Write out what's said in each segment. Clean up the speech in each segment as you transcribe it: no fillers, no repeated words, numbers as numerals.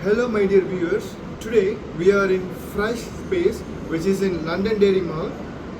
Hello, my dear viewers. Today we are in Fresh Space, which is in London Dairy Mall,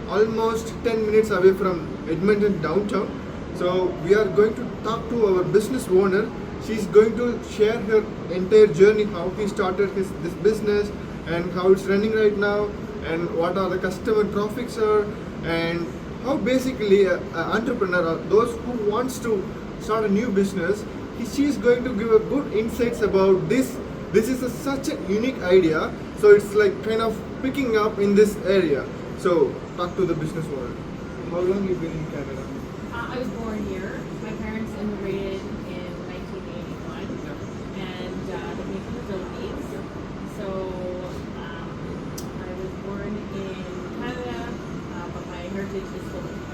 almost 10 minutes away from Edmonton downtown. So we are going to talk to our business owner. She's going to share her entire journey, how he started this business and how it's running right now, and what are the customer traffics are, and how basically an entrepreneur or those who wants to start a new business, she is going to give a good insights about this. This is such a unique idea, so it's like kind of picking up in this area. So talk to the business owner. How long you been in Canada? I was born here. My parents immigrated in 1981 and they came from the Philippines. So I was born in Canada, but my heritage is Filipino.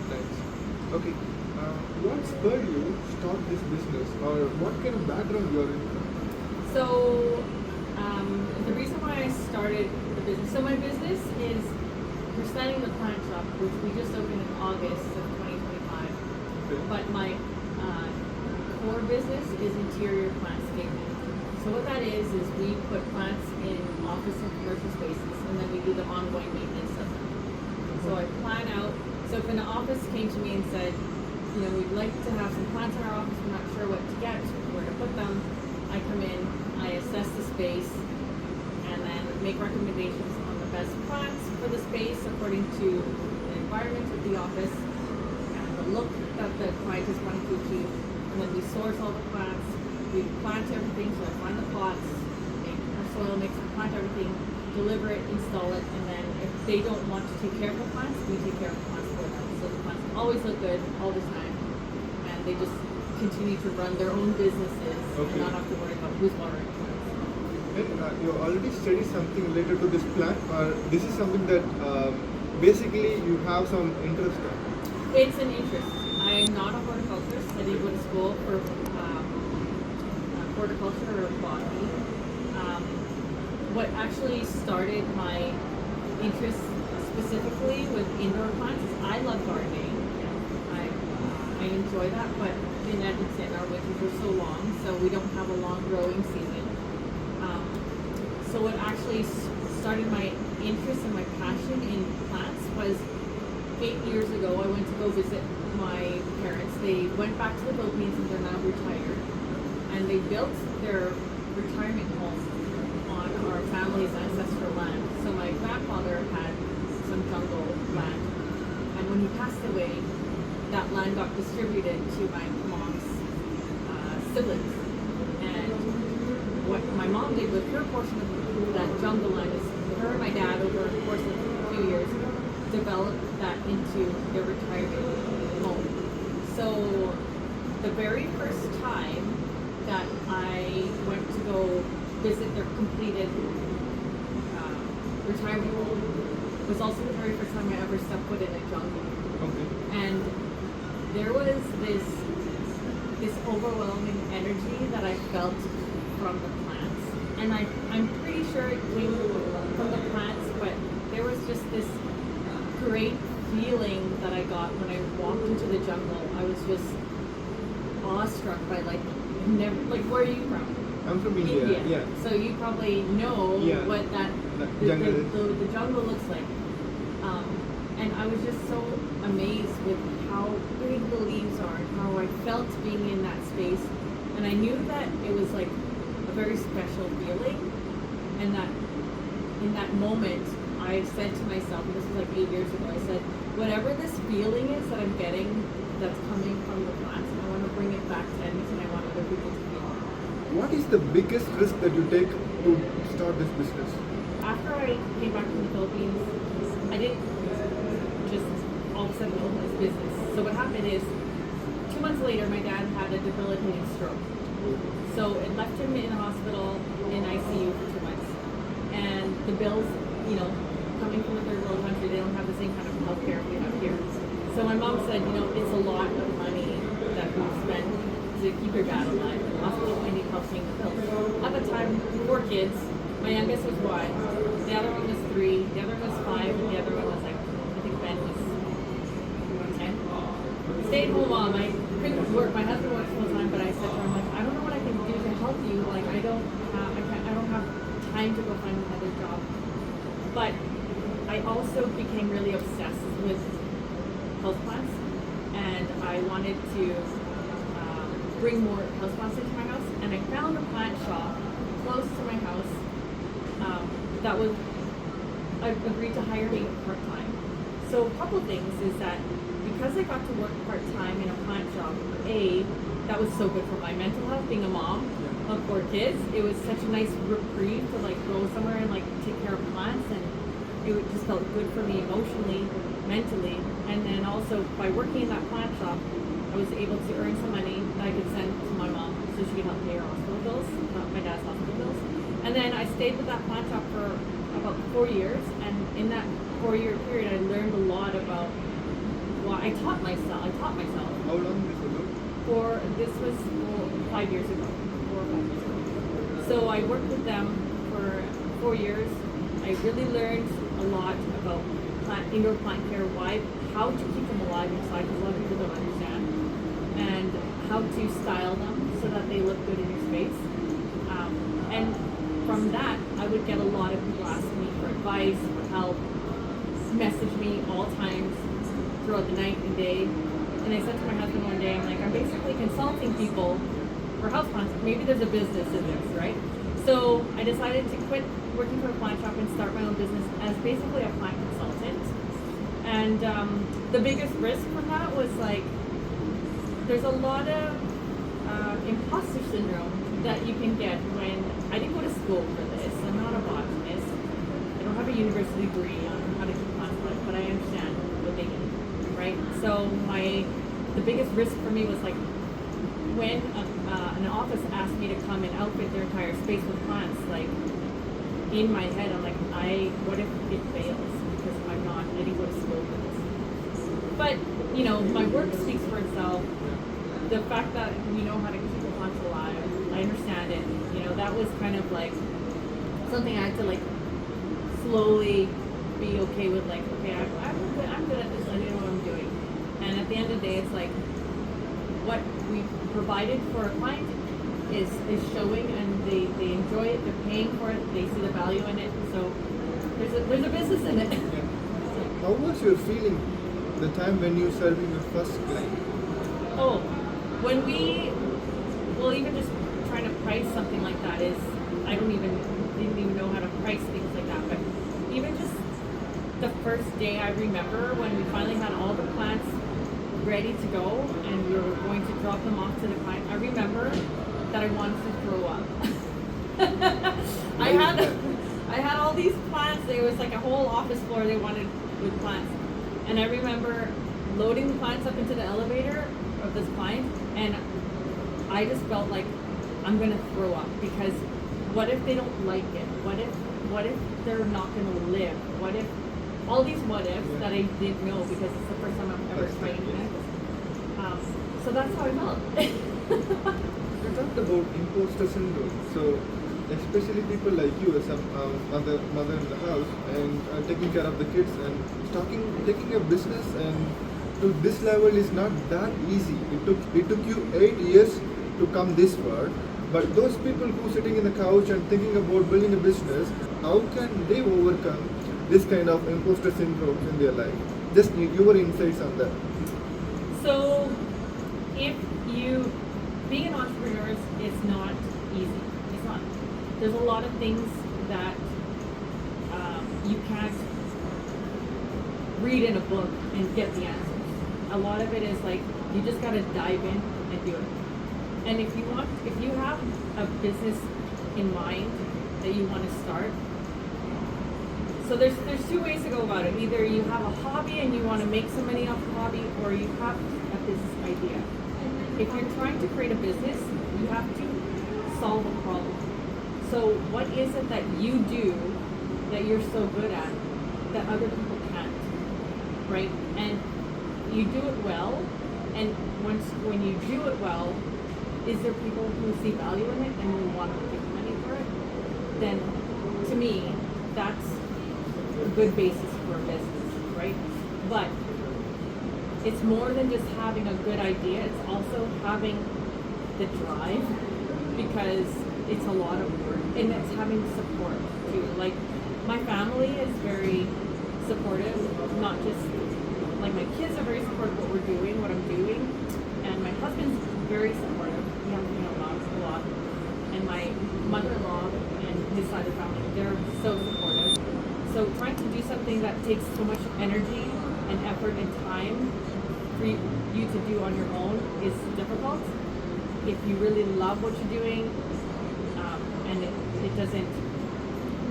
Thanks. Okay. What spurred you to start this business, or what kind of background you are in? So the reason why I started the business, so my business is we're starting the plant shop, which we just opened in August of 2025. Okay. But my core business is interior plantscaping. So what that is we put plants in office and commercial spaces, and then we do the ongoing maintenance of them. So I plan out. So if an office came to me and said, you know, we'd like to have some plants in our office, we're not sure what to get, where to put them, I come in, I assess the space, and then make recommendations on the best plants for the space according to the environment of the office and the look that the client is wanting to achieve. And then we source all the plants, we plant everything, so I find the pots, make our soil mix, plant everything, deliver it, install it, and then if they don't want to take care of the plants, we take care of the plants for them. So the plants always look good all the time, and they just continue to run their own businesses and not have to worry about who's watering plants. And you already studied something related to this plant, or this is something that basically you have some interest in? It's an interest. I am not a horticulturist. I didn't go to school for horticulture or botany. What actually started my interest specifically with indoor plants is I love gardening. I enjoy that, but in Edmonton our winters are so long, so we don't have a long growing season. So what actually started my interest and my passion in plants was 8 years ago. I went to go visit my parents. They went back to the Philippines and they're now retired, and they built their retirement home on our family's ancestral land. So my grandfather had some jungle land, and when he passed away, that land got distributed to my mom's siblings. And what my mom did with her portion of that jungle land is her and my dad, over the course of a few years, developed that into their retirement home. So the very first time that I went to go visit their completed retirement home was also the very first time I ever stepped foot in a jungle. Okay. And there was this overwhelming energy that I felt from the plants. And I'm pretty sure it came from the plants, but there was just this great feeling that I got when I walked into the jungle. I was just awestruck by where are you from? I'm from India. Yeah. So you probably know what the jungle looks like. And I was just so amazed with how big the leaves are and how I felt being in that space. And I knew that it was like a very special feeling, and that in that moment I said to myself, and this was like 8 years ago, I said, whatever this feeling is that I'm getting that's coming from the plants, I want to bring it back to Edmonton. I want other people to feel it. What is the biggest risk that you take to start this business? After I came back from the Philippines, I didn't just all of a sudden open this business. So what happened is, 2 months later, my dad had a debilitating stroke. So it left him in the hospital in ICU for 2 months. And the bills, you know, coming from a third world country, they don't have the same kind of healthcare we have here. So my mom said, you know, it's a lot of money that we've spent to keep your dad alive. The hospital only need help paying the bills. At the time, 4 kids. My youngest was 1. The other one was 3. The other one was 5. And the other one was I think Ben was 10. Stay-at-home mom. I couldn't work. My husband works full time, but I said to him, like, I don't know what I can do to help you. Like, I can't time to go find another job. But I also became really obsessed with houseplants, and I wanted to bring more houseplants into my house. And I found a plant shop close to my house that was agreed to hire me part time. So a couple things is that because I got to work part time in a plant shop, that was so good for my mental health. Being a mom of 4 kids, it was such a nice reprieve to like go somewhere and like take care of plants, and just felt good for me emotionally, mentally. And then also by working in that plant shop, I was able to earn some money that I could send to my mom so she could help pay her hospital bills, my dad's hospital bills. And then I stayed with that plant shop for about 4 years, and in that 4-year period, I learned a lot about. Well, I taught myself. How long this ago? This was 5 years ago, 4 or 5 years ago. So I worked with them for 4 years. I really learned a lot about indoor plant care, how to keep them alive inside, because a lot of people don't understand, and how to style them so that they look good in your space. And from that, I would get a lot of people asking me for advice, for help, message me all times throughout the night and day. And I said to my husband one day, I'm like, I'm basically consulting people for houseplants. Maybe there's a business in this, right? So I decided to quit working for a plant shop and start my own business as basically a plant consultant. And the biggest risk from that was like, there's a lot of imposter syndrome that you can get when I didn't go to school for this. I'm not a botanist. I don't have a university degree on how to keep plants alive, but I understand what they do, right? So the biggest risk for me was like when an office asked me to come and outfit their entire space with plants, like in my head, I'm like, what if it fails? Because I didn't go to school for this. But, my work speaks for itself. The fact that we know how to keep the plants alive, I understand it. That was kind of like something I had to like slowly be okay with, like, okay, I'm good at this, I know what I'm doing. And at the end of the day, it's like what we provided for a client is showing, and they enjoy it, they're paying for it, they see the value in it. So there's a business in it. Yeah. How was your feeling the time when you serving your first client? When even just trying to price something like that I didn't even know how to price things like that. But even just the first day, I remember when we finally had all the plants ready to go and we were going to drop them off to the client, I remember that I wanted to throw up. I had all these plants. There was like a whole office floor they wanted with plants. And I remember loading the plants up into the elevator of this client, and I just felt like I'm gonna throw up, because what if they don't like it? What if they're not gonna live? What if all these what ifs that I didn't know, because it's the first time I've ever tried it. So that's how I felt. You talked about imposter syndrome. So especially people like you as a mother in the house and taking care of the kids and taking a business and to this level is not that easy. It took you 8 years to come this far. But those people who sitting in the couch and thinking about building a business, how can they overcome this kind of imposter syndrome in their life? Just need your insights on that. So, being an entrepreneur is not easy. It's not. There's a lot of things that you can't read in a book and get the answers. A lot of it is like, you just gotta dive in and do it. And if you have a business in mind that you want to start, so there's 2 ways to go about it. Either you have a hobby and you want to make some money off the hobby, or you have a business idea. If you're trying to create a business, you have to solve a problem. So what is it that you do that you're so good at that other people can't, right? And you do it well, and when you do it well, is there people who see value in it and will want to give money for it? Then, to me, that's a good basis for a business, right? But it's more than just having a good idea. It's also having the drive, because it's a lot of work, and it's having support. too. Like, my family is very supportive, not just, like, my kids are very supportive of what we're doing, what I'm doing, and my husband's very supportive. He helps me a lot. And my mother-in-law and his side of the family, they're so supportive. So trying to do something that takes so much energy and effort and time for you to do on your own is difficult. If you really love what you're doing, and it doesn't,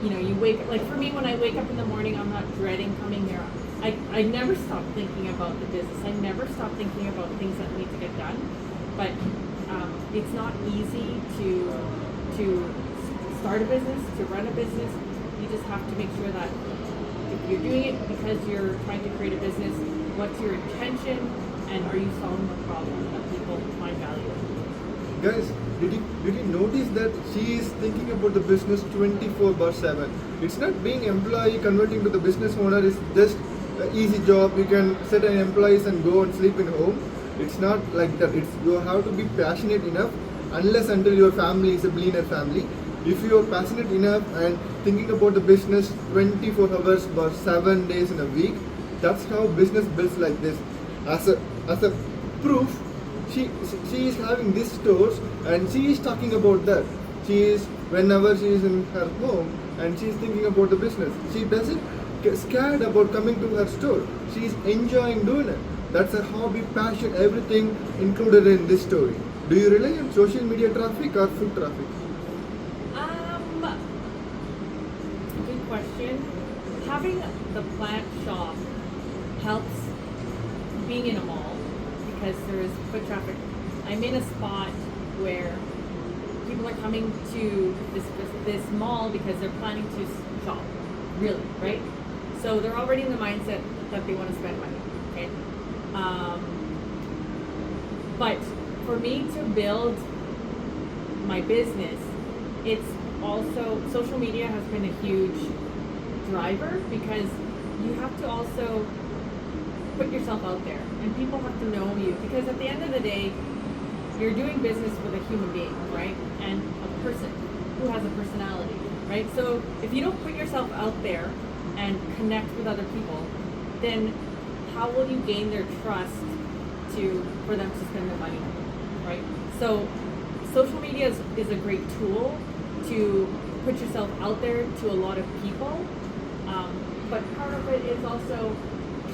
you wake, like for me, when I wake up in the morning, I'm not dreading coming here. I never stop thinking about the business. I never stop thinking about things that need to get done. But it's not easy to start a business, to run a business. You just have to make sure that if you're doing it because you're trying to create a business, what's your intention, and are you solving a problem that people find value in? Guys, did you notice that she is thinking about the business 24/7? It's not being employee converting to the business owner is just an easy job. You can set an employees and go and sleep in home. It's not like that. You have to be passionate enough, unless until your family is a billionaire family. If you are passionate enough and thinking about the business 24 hours or 7 days in a week, that's how business builds like this. As a proof, she is having these stores and she is talking about that. Whenever she is in her home and she is thinking about the business, she doesn't get scared about coming to her store. She is enjoying doing it. That's a hobby, passion, everything included in this story. Do you rely on social media traffic or foot traffic? Good question. Having the plant shop helps being in a mall because there is foot traffic. I'm in a spot where people are coming to this mall because they're planning to shop, really, right? So they're already in the mindset that they want to spend money, okay? But for me to build my business, it's also, social media has been a huge driver because you have to also put yourself out there and people have to know you, because at the end of the day, you're doing business with a human being, right? And a person who has a personality, right? So if you don't put yourself out there and connect with other people, then how will you gain their trust for them to spend their money on you, right? So social media is a great tool to put yourself out there to a lot of people, but part of it is also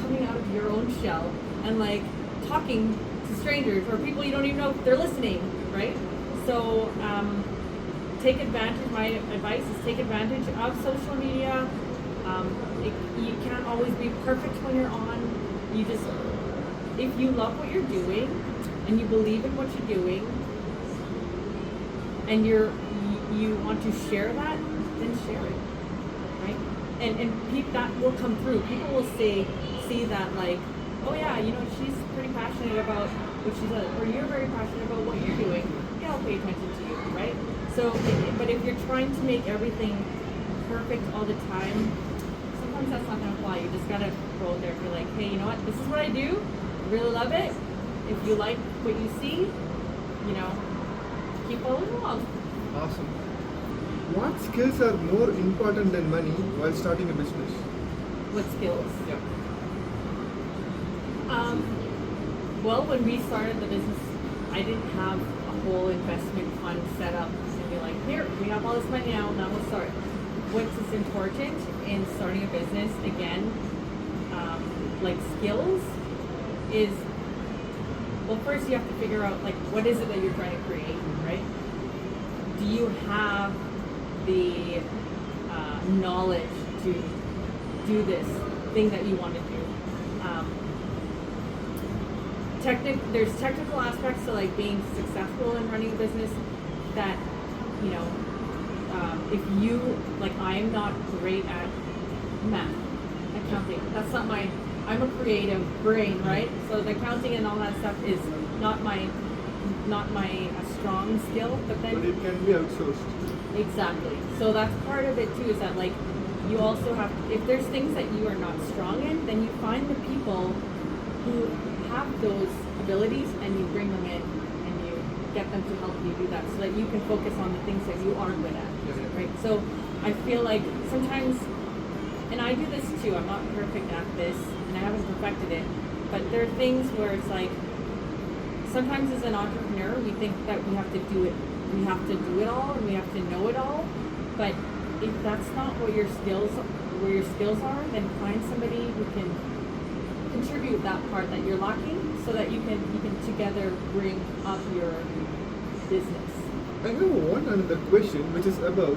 coming out of your own shell and like talking to strangers or people you don't even know if they're listening, right? So take advantage, my advice is take advantage of social media. You can't always be perfect when you're on. If you love what you're doing and you believe in what you're doing and you want to share that, then share it, right? And that will come through. People will see that, like, oh yeah, she's pretty passionate about what she does, or you're very passionate about what you're doing. Yeah, I'll pay attention to you, right? So, but if you're trying to make everything perfect all the time, sometimes that's not going to fly. You just got to go there and be like, hey, you know what? This is what I do. I really love it. If you like what you see, keep following along. Awesome. What skills are more important than money while starting a business? What skills? Yeah. Well, when we started the business, I didn't have a whole investment fund set up and be like, here, we have all this money now we'll start. What's important in starting a business, again, like skills, is, well, first you have to figure out, like, what is it that you're trying to create, right? Do you have the knowledge to do this thing that you want to do? There's technical aspects to like being successful in running a business that, if you, like, I am not great at math, accounting. That's not I'm a creative brain, right? So the accounting and all that stuff is not my strong skill, but then... But it can be outsourced. Exactly. So that's part of it too, is that, like, you also have, if there's things that you are not strong in, then you find the people who have those abilities and you bring them in and you get them to help you do that so that you can focus on the things that you are good at, right? So I feel like sometimes, and I do this too, I'm not perfect at this and I haven't perfected it, but there are things where it's like sometimes as an entrepreneur we think that we have to do it all and we have to know it all, but if that's not where your skills are, then find somebody who can contribute that part that you're lacking so that you can together bring up your business. I have one another question which is about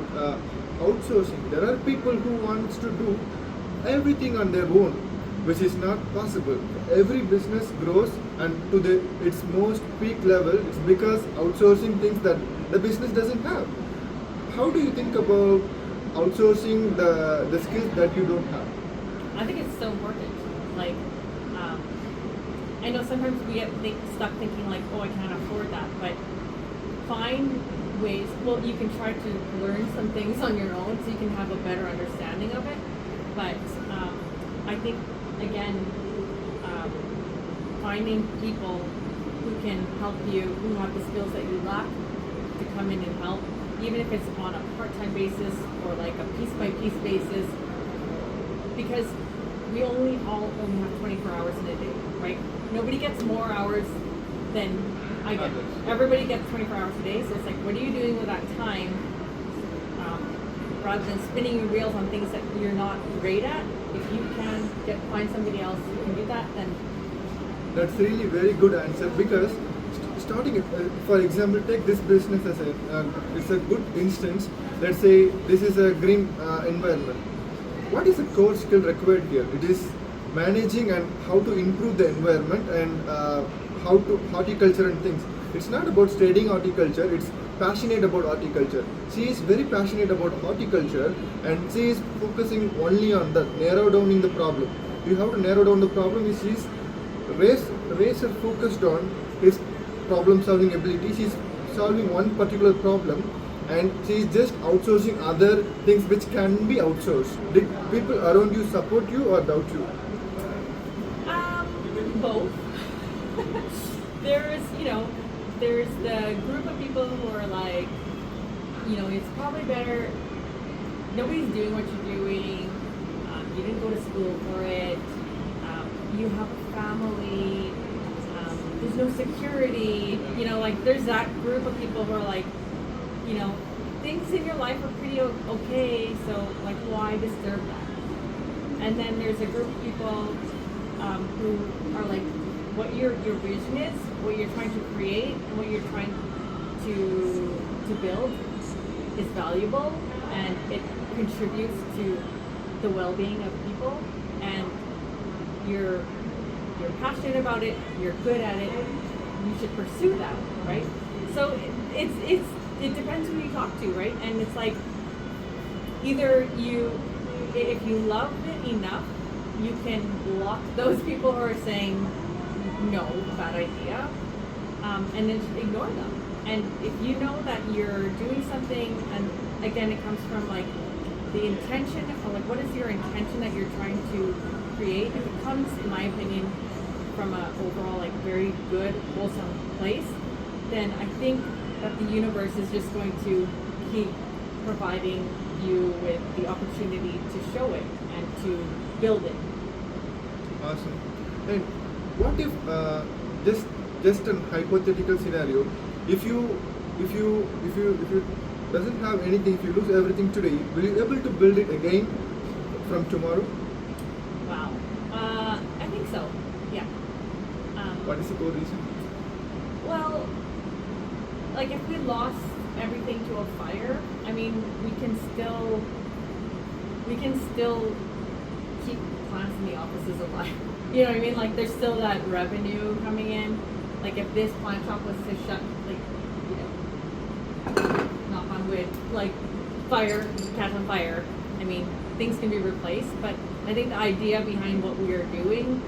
outsourcing. There are people who wants to do everything on their own, which is not possible. Every business grows and to its most peak level, it's because outsourcing things that the business doesn't have. How do you think about outsourcing the skills that you don't have? I think it's so important. Like, I know sometimes we get stuck thinking like, oh, I can't afford that, but find ways. Well, you can try to learn some things on your own so you can have a better understanding of it. But I think again, finding people who can help you, who have the skills that you lack, to come in and help, even if it's on a part-time basis or like a piece-by-piece basis, because we only have 24 hours in a day, right? Nobody gets more hours than I get. Everybody gets 24 hours a day, so it's like, what are you doing with that time? Rather than spinning your wheels on things that you're not great at, if you can find somebody else who can do that, then... That's really very good answer, because starting, for example, take this business as it's a good instance. Let's say this is a green environment. What is the core skill required here? It is managing and how to improve the environment and how to horticulture and things. It's not about studying horticulture, it's passionate about horticulture. She is very passionate about horticulture and she is focusing only on that, narrow downing the problem. You have to narrow down the problem. She's razor focused on his problem solving ability. She's solving one particular problem and she's just outsourcing other things which can be outsourced. Did people around you support you or doubt you? Both. There's the group of people who are like, it's probably better, nobody's doing what you're doing, you didn't go to school for it, you have a family, there's no security, there's that group of people who are like, things in your life are pretty okay, so like why disturb that? And then there's a group of people who are like, what your vision is, what you're trying to create, and what you're trying to build is valuable, and it contributes to the well-being of people, and you're passionate about it, you're good at it, you should pursue that, right? So it depends who you talk to, right? And it's like, either if you love it enough, you can block those people who are saying no, bad idea, and then just ignore them. And if you know that you're doing something, and again, it comes from like the intention, or like what is your intention that you're trying to create? If it comes, in my opinion, from an overall like very good, wholesome place, then I think that the universe is just going to keep providing you with the opportunity to show it and to build it. Awesome. And what if just a hypothetical scenario? If you doesn't have anything, if you lose everything today, will you be able to build it again from tomorrow? Wow. I think so. Yeah. What is the core reason? Well, like if we lost everything to a fire, I mean, we can still keep plants in the offices alive. You know what I mean? Like there's still that revenue coming in. Like if this plant shop was to shut, like, knock on wood, like fire, catch on fire, I mean, things can be replaced, but I think the idea behind what we are doing,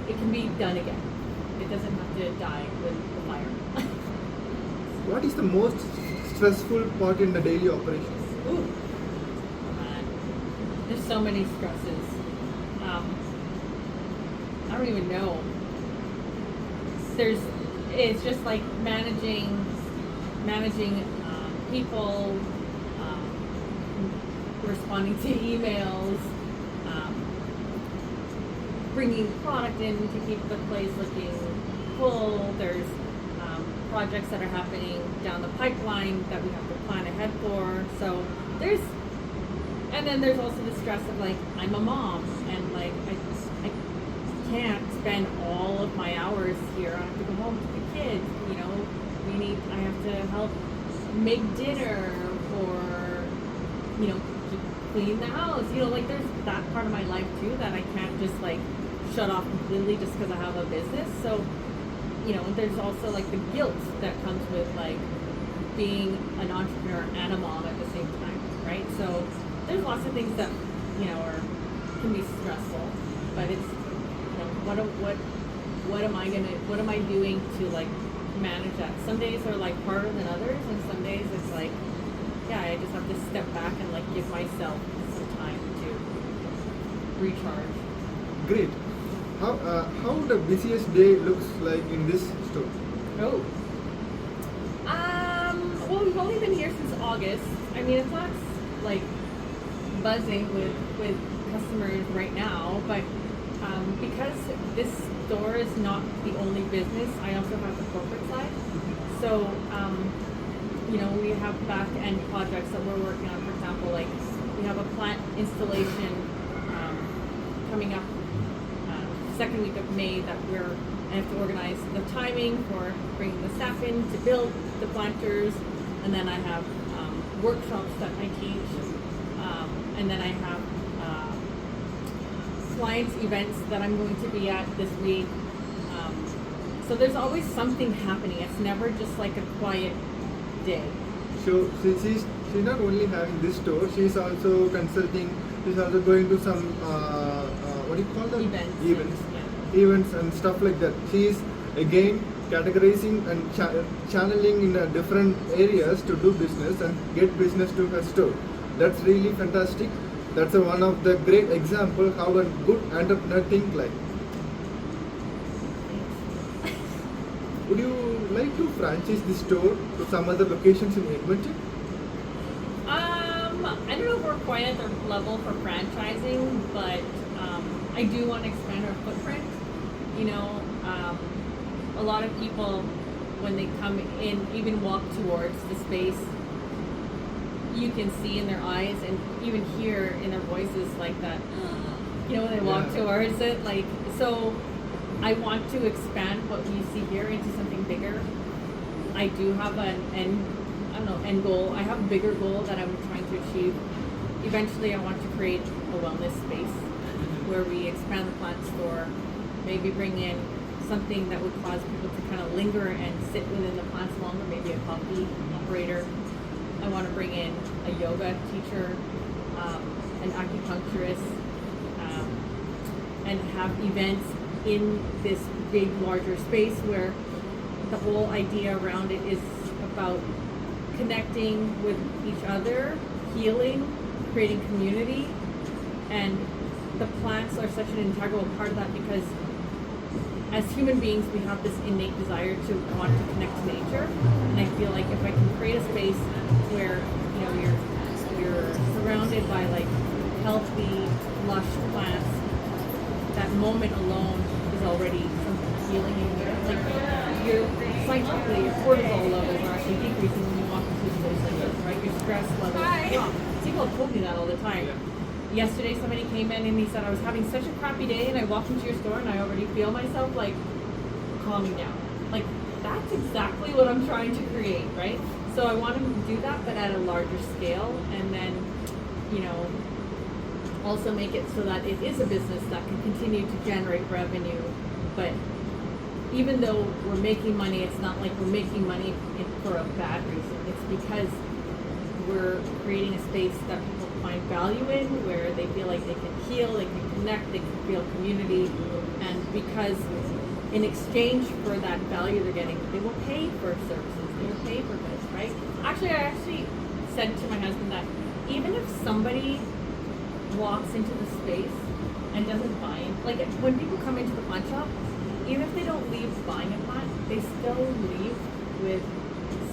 it can be done again. It doesn't have to die with the fire. What is the most stressful part in the daily operations? Ooh. There's so many stresses. I don't even know. it's just like managing people, responding to emails, bringing product in to keep the place looking full. There's projects that are happening down the pipeline that we have to plan ahead for. So and then there's also the stress of like, I'm a mom and like I can't spend all of my hours here. I have to go home to the kids, you know. I have to help make dinner or, you know, clean the house. You know, like there's that part of my life too that I can't just like shut off completely just because I have a business. So, you know, there's also like the guilt that comes with like being an entrepreneur and a mom at the same time, right? So there's lots of things that, you know, can be stressful, but it's, you know, what am I doing to like manage that? Some days are like harder than others, and some days it's like, yeah, I just have to step back and like give myself some time to recharge. Great. How the busiest day looks like in this store? Oh. Well, we've only been here since August. I mean, it's not like buzzing with customers right now, but because this store is not the only business, I also have the corporate side. So, you know, we have back-end projects that we're working on. For example, like we have a plant installation coming up second week of May that I have to organize the timing for bringing the staff in to build the planters, and then I have workshops that I teach, and then I have clients events that I'm going to be at this week. So there's always something happening. It's never just like a quiet day. So she's not only having this store, she's also consulting, she's also going to some what do you call them? Events and stuff like that. She's again categorizing and channeling in different areas to do business and get business to her store. That's really fantastic. That's one of the great example how a good entrepreneur think like. Would you like to franchise this store to some other locations in Edmonton? I don't know if we're quite at the level for franchising, but I do want to expand our footprint. You know, a lot of people, when they come in, even walk towards the space, you can see in their eyes and even hear in their voices like that, you know, when they walk towards it. Like, so I want to expand what you see here into something bigger. I do have an end goal. I have a bigger goal that I'm trying to achieve. Eventually, I want to create a wellness space where we expand the plant store, maybe bring in something that would cause people to kind of linger and sit within the plants longer, maybe a coffee operator. I want to bring in a yoga teacher, an acupuncturist, and have events in this big, larger space where the whole idea around it is about connecting with each other, healing, creating community, and the plants are such an integral part of that because as human beings we have this innate desire to want to connect to nature, and I feel like if I can create a space where, you know, you're surrounded by like healthy, lush plants, that moment alone is already some healing in there. Like scientifically, your cortisol levels are actually decreasing when you walk into a space like this, right? Your stress levels drop. People have told me that all the time. Yesterday somebody came in and he said, I was having such a crappy day and I walked into your store and I already feel myself like calming down. Like that's exactly what I'm trying to create, right? So I want to do that but at a larger scale, and then, you know, also make it so that it is a business that can continue to generate revenue, but even though we're making money, it's not like we're making money for a bad reason. It's because we're creating a space that people find value in, where they feel like they can heal, they can connect, they can feel community, and because in exchange for that value they're getting, they will pay for services, they will pay for goods, right? I actually said to my husband that even if somebody walks into the space and doesn't buy it, like when people come into the pawn shop, even if they don't leave buying a plant, they still leave with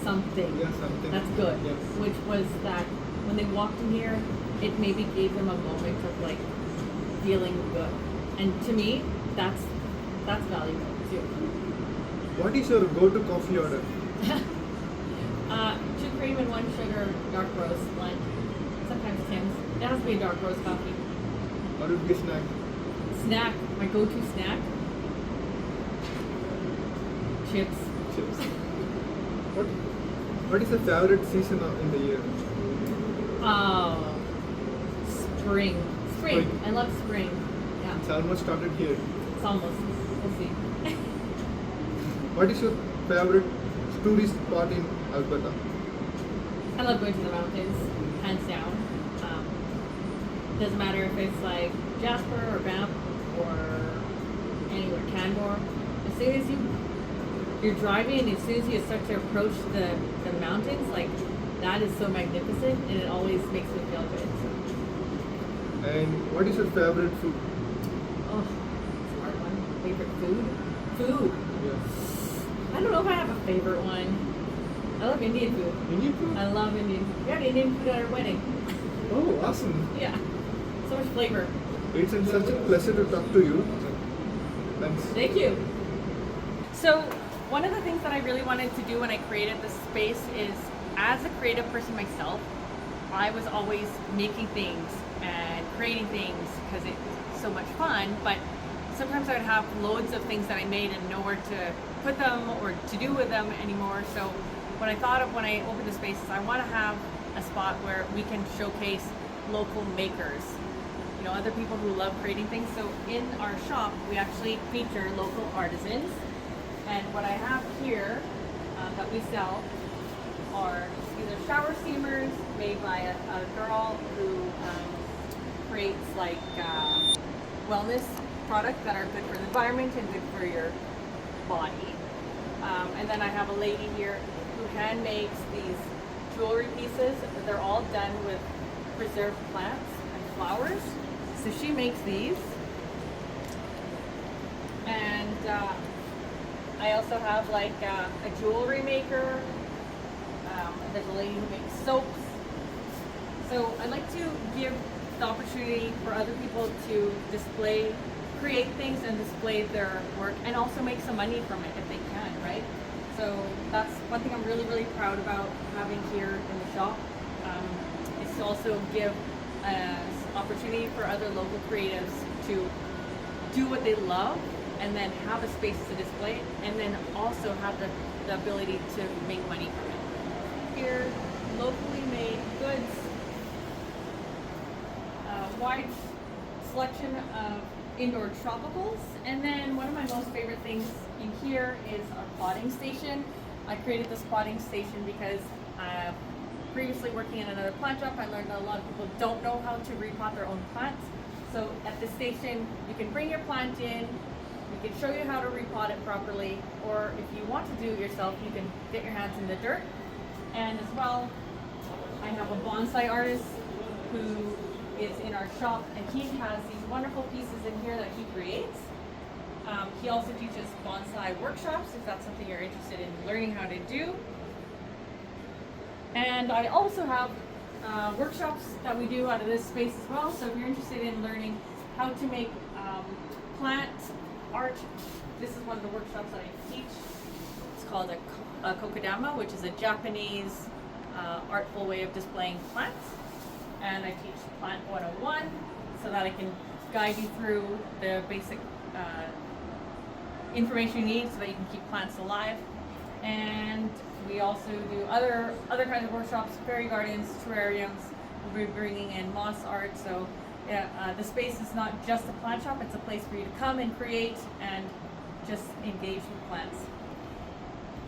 something Yeah, something. that's good. Yes. Which was that when they walked in here, it maybe gave them a moment of like feeling good. And to me, that's valuable too. What is your go-to coffee order? 2 cream and 1 sugar dark roast blend. Sometimes Tim's. It has to be a dark roast coffee. What would be a snack? Snack, my go-to snack. Chips. Chips. What is the favorite season in the year? Oh, spring. Spring. I love spring. Yeah, It's almost started here. it's almost. We'll see. What is your favorite tourist spot in Alberta? I love going to the mountains, hands down. Doesn't matter if it's like Jasper or Banff or anywhere, Canmore. As soon as you're driving and as soon as you start to approach the mountains, like that is so magnificent and it always makes me feel good. So. And what is your favorite food? Oh, it's a hard one. Favorite food? Food. Yeah. I don't know if I have a favorite one. I love Indian food. Indian food? I love Indian food. We had Indian food at our wedding. Oh, awesome. Yeah. So much flavor. It's such a pleasure to talk to you. Thanks. Thank you. So one of the things that I really wanted to do when I created this space is, as a creative person myself, I was always making things and creating things because it's so much fun, but sometimes I would have loads of things that I made and nowhere to put them or to do with them anymore. So what I thought of when I opened the space is I want to have a spot where we can showcase local makers, you know, other people who love creating things. So in our shop, we actually feature local artisans. And what I have here that we sell are either shower steamers made by a girl who creates like wellness products that are good for the environment and good for your body. And then I have a lady here who hand makes these jewelry pieces. They're all done with preserved plants and flowers. So she makes these. And I also have like a jewelry maker. There's a lady who makes soaps. So I'd like to give the opportunity for other people to create things and display their work and also make some money from it if they can, right? So that's one thing I'm really, really proud about having here in the shop. Is to also give opportunity for other local creatives to do what they love and then have a space to display it and then also have the ability to make money from it. Here, locally made goods, wide selection of indoor tropicals, and then one of my most favorite things in here is our potting station. I created this potting station because previously working in another plant shop, I learned that a lot of people don't know how to repot their own plants. So at this station, you can bring your plant in, we can show you how to repot it properly, or if you want to do it yourself, you can get your hands in the dirt. And as well, I have a bonsai artist who is in our shop, and he has these wonderful pieces in here that he creates. He also teaches bonsai workshops if that's something you're interested in learning how to do. And I also have workshops that we do out of this space as well. So if you're interested in learning how to make plant art, this is one of the workshops that I teach. It's called a kokedama, which is a Japanese artful way of displaying plants. And I teach Plant 101 so that I can guide you through the basic information you need so that you can keep plants alive. And we also do other kinds of workshops, fairy gardens, terrariums. We'll be bringing in moss art. So the space is not just a plant shop, it's a place for you to come and create and just engage with plants.